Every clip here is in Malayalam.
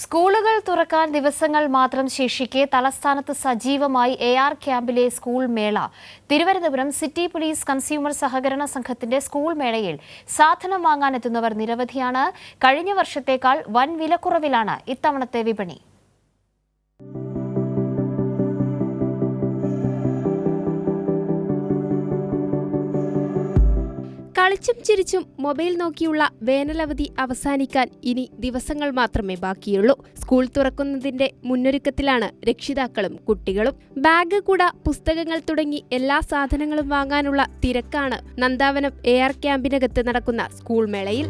സ്കൂളുകൾ തുറക്കാൻ ദിവസങ്ങൾ മാത്രം ശേഷിക്കെ തലസ്ഥാനത്ത് സജീവമായി AR ക്യാമ്പിലെ സ്കൂൾ മേള. തിരുവനന്തപുരം സിറ്റി പോലീസ് കൺസ്യൂമർ സഹകരണ സംഘത്തിന്റെ സ്കൂൾ മേളയിൽ സാധനം വാങ്ങാനെത്തുന്നവർ നിരവധിയാണ്. കഴിഞ്ഞ വർഷത്തേക്കാൾ വൻ വിലക്കുറവിലാണ് ഇത്തവണത്തെ വിപണി. കളിച്ചും ചിരിച്ചും മൊബൈൽ നോക്കിയുള്ള വേനലവധി അവസാനിക്കാൻ ഇനി ദിവസങ്ങൾ മാത്രമേ ബാക്കിയുള്ളൂ. സ്കൂൾ തുറക്കുന്നതിന്റെ മുന്നൊരുക്കത്തിലാണ് രക്ഷിതാക്കളും കുട്ടികളും. ബാഗ്, കുട, പുസ്തകങ്ങൾ തുടങ്ങി എല്ലാ സാധനങ്ങളും വാങ്ങാനുള്ള തിരക്കാണ് നന്ദാവനം AR ക്യാമ്പിനകത്ത് നടക്കുന്ന സ്കൂൾ മേളയിൽ.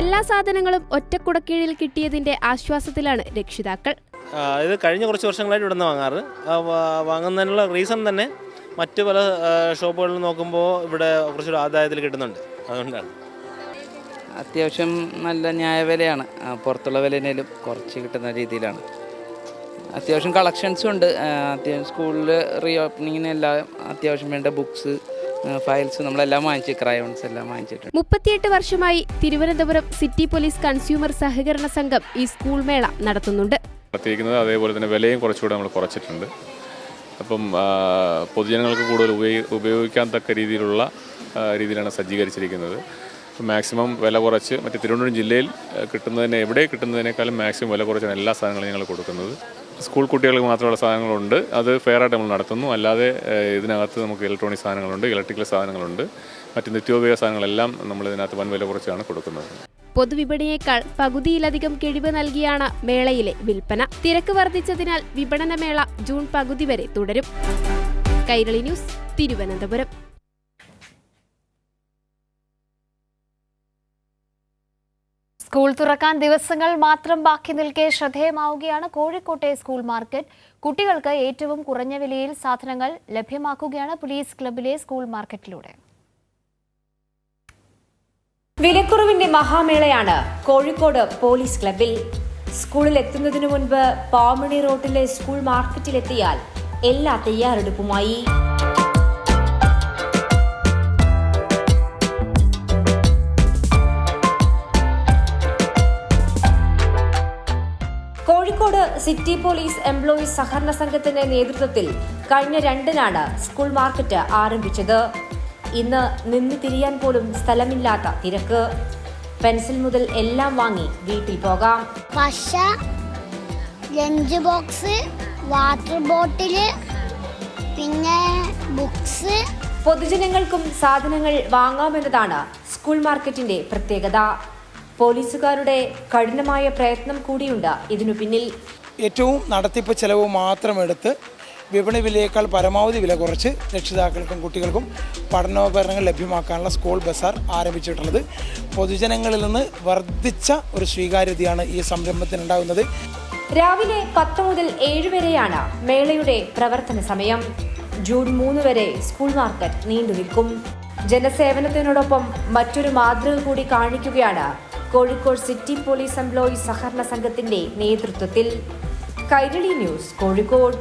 എല്ലാ സാധനങ്ങളും ഒറ്റക്കുടക്കീഴിൽ കിട്ടിയതിന്റെ ആശ്വാസത്തിലാണ് രക്ഷിതാക്കൾ. ഇത് കഴിഞ്ഞ കുറച്ച് വർഷങ്ങളായിട്ട് ഇവിടെ നിന്ന് വാങ്ങാറ്. വാങ്ങുന്നതിനുള്ള റീസൺ തന്നെ മറ്റു പല ഷോപ്പുകളിൽ നോക്കുമ്പോൾ ഇവിടെ കുറച്ചൊരു ആദായത്തിൽ കിട്ടുന്നുണ്ട്, അതുകൊണ്ടാണ്. അത്യാവശ്യം നല്ല ന്യായവിലയാണ്, പുറത്തുള്ള വിലയിലും കുറച്ച് കിട്ടുന്ന രീതിയിലാണ്. അത്യാവശ്യം കളക്ഷൻസും ഉണ്ട്. അത്യാവശ്യം സ്കൂളിൽ റീ ഓപ്പണിങ്ങിനെല്ലാം അത്യാവശ്യം വേണ്ട ബുക്സ്, ഫയൽസ് നമ്മളെല്ലാം വാങ്ങിച്ചു, ക്രയോൺസ് എല്ലാം വാങ്ങിച്ചിട്ടുണ്ട്. 38 വർഷമായി തിരുവനന്തപുരം സിറ്റി പോലീസ് കൺസ്യൂമർ സഹകരണ സംഘം ഈ സ്കൂൾ മേള നടത്തുന്നുണ്ട്. അതേപോലെ തന്നെ വിലയും കുറച്ചുകൂടെ നമ്മൾ കുറച്ചിട്ടുണ്ട്. അപ്പം പൊതുജനങ്ങൾക്ക് കൂടുതൽ ഉപയോഗിക്കാൻ തക്ക രീതിയിലാണ് സജ്ജീകരിച്ചിരിക്കുന്നത്. മാക്സിമം വില കുറച്ച് മറ്റ് തിരുവനന്തപുരം ജില്ലയിൽ എവിടെ കിട്ടുന്നതിനേക്കാളും മാക്സിമം വില കുറച്ചാണ് എല്ലാ സാധനങ്ങളും ഞങ്ങൾ കൊടുക്കുന്നത്. സ്കൂൾ കുട്ടികൾക്ക് മാത്രമുള്ള സാധനങ്ങളുണ്ട്, അത് ഫെയറായിട്ട് നമ്മൾ നടത്തുന്നു. അല്ലാതെ ഇതിനകത്ത് നമുക്ക് ഇലക്ട്രോണിക് സാധനങ്ങളുണ്ട്, ഇലക്ട്രിക്കൽ സാധനങ്ങളുണ്ട്, മറ്റ് നിത്യോപയോഗ സാധനങ്ങളെല്ലാം നമ്മൾ ഇതിനകത്ത് വൻ വില കുറച്ചാണ് കൊടുക്കുന്നത്. പൊതുവിപണിയേക്കാൾ പകുതിയിലധികം കിഴിവ് നൽകിയാണ് മേളയിലെ വിൽപ്പന. തിരക്ക് വർദ്ധിച്ചതിനാൽ വിപണനമേള ജൂൺ പകുതി വരെ തുടരും. കൈരളി ന്യൂസ്, തിരുവനന്തപുരം. സ്കൂൾ തുറക്കാൻ ദിവസങ്ങൾ മാത്രം ബാക്കി നിൽക്കെ ശ്രദ്ധേയമാവുകയാണ് കോഴിക്കോട്ടെ സ്കൂൾ മാർക്കറ്റ്. കുട്ടികൾക്ക് ഏറ്റവും കുറഞ്ഞ വിലയിൽ സാധനങ്ങൾ ലഭ്യമാക്കുകയാണ് പോലീസ് ക്ലബിലെ സ്കൂൾ മാർക്കറ്റിലൂടെ. വിലക്കുറവിന്റെ മഹാമേളയാണ് കോഴിക്കോട് പോലീസ് ക്ലബിൽ. സ്കൂളിൽ എത്തുന്നതിനു മുൻപ് പാമണി റോഡിലെ സ്കൂൾ മാർക്കറ്റിലെത്തിയാൽ എല്ലാ തയ്യാറെടുപ്പുമായി. കോഴിക്കോട് സിറ്റി പോലീസ് എംപ്ലോയീസ് സഹകരണ സംഘത്തിന്റെ നേതൃത്വത്തിൽ കഴിഞ്ഞ 2-നാണ് സ്കൂൾ മാർക്കറ്റ് ആരംഭിച്ചത്. ഇന്ന് നിന്ന് തിരിയാൻ പോലും സ്ഥലമില്ലാത്ത തിരക്ക്. പെൻസിൽ മുതൽ എല്ലാം വാങ്ങി വീട്ടിൽ പോകാം. പശ, ലഞ്ച് ബോക്സ്, വാട്ടർ ബോട്ടില്, പിന്നെ ബുക്സ്. പൊതുജനങ്ങൾക്കും സാധനങ്ങൾ വാങ്ങാമെന്നതാണ് സ്കൂൾ മാർക്കറ്റിന്റെ പ്രത്യേകത. പോലീസുകാരുടെ കഠിനമായ പ്രയത്നം കൂടിയുണ്ട് ഇതിനു പിന്നിൽ. ഏറ്റവും നടത്തിപ്പ് ചെലവ് മാത്രമെടുത്ത് വിപണി വിലയേക്കാൾ പരമാവധി വില കുറച്ച് രക്ഷിതാക്കൾക്കും കുട്ടികൾക്കും പഠനോപകരണങ്ങൾ ലഭ്യമാക്കാനുള്ള സ്കൂൾ ബസാർ ആരംഭിച്ചിട്ടുള്ളത്. പൊതുജനങ്ങളിൽ നിന്ന് വർദ്ധിച്ച ഒരു സ്വീകാര്യതയാണ് ഈ സംരംഭത്തിനുണ്ടാകുന്നത്. രാവിലെ 10 മുതൽ 7 വരെയാണ് മേളയുടെ പ്രവർത്തന സമയം. ജൂൺ 3 വരെ സ്കൂൾ മാർക്കറ്റ് നീണ്ടുനിൽക്കും. ജനസേവനത്തിനോടൊപ്പം മറ്റൊരു മാതൃക കൂടി കാണിക്കുകയാണ് കോഴിക്കോട് സിറ്റി പോലീസ് എംപ്ലോയീസ് സഹകരണ സംഘത്തിന്റെ നേതൃത്വത്തിൽ. കൈരളി ന്യൂസ്, കോഴിക്കോട്.